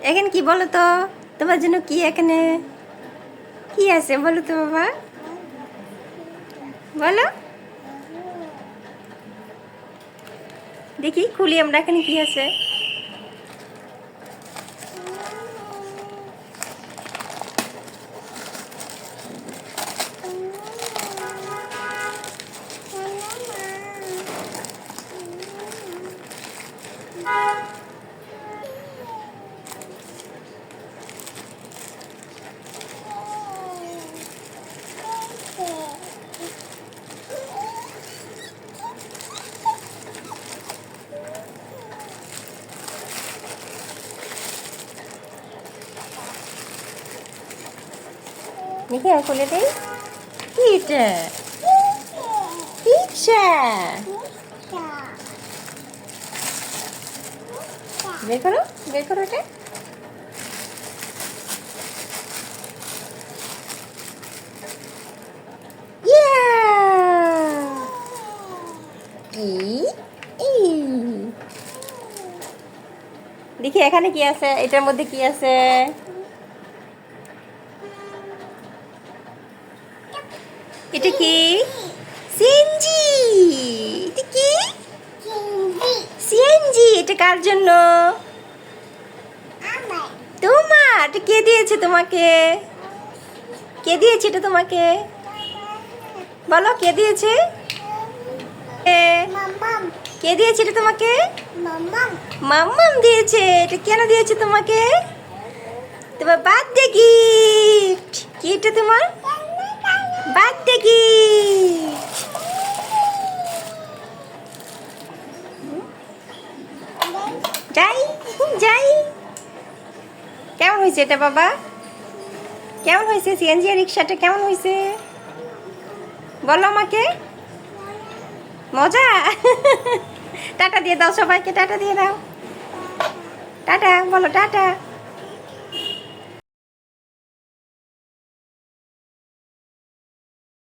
এখানে কি বলো তো, তোমার জন্য কি এখানে কি আছে বলো তো বাবা, বলো দেখি খুলি আমরা, এখানে কি আছে। দেখি আর খুলে দেই। কি এটা? পিৎজা। বের করো, বের করো এটা। দেখি এখানে কি আছে, এটার মধ্যে কি আছে। এটা কি? সিএনজি। এটা কি? সিএনজি। এটা কার জন্য? তোমার। এটা কে দিয়েছে তোমাকে? কে দিয়েছে এটা তোমাকে? বলো কে দিয়েছে? কে দিয়েছে এটা তোমাকে? মাম্মাম দিয়েছে। এটা কেন দিয়েছে তোমাকে? তোমার বার্থডে গিফট। কি এটা তোমার বার্থডে গিফট? যাই যাই। কেমন হয়েছে এটা বাবা? কেমন হয়েছে সিএনজি রিক্সাটা? কেমন হয়েছে বলো আমাকে। মজা। টাটা দিয়ে দাও সবাইকে, টাটা দিয়ে দাও। টাটা বলো, টাটা।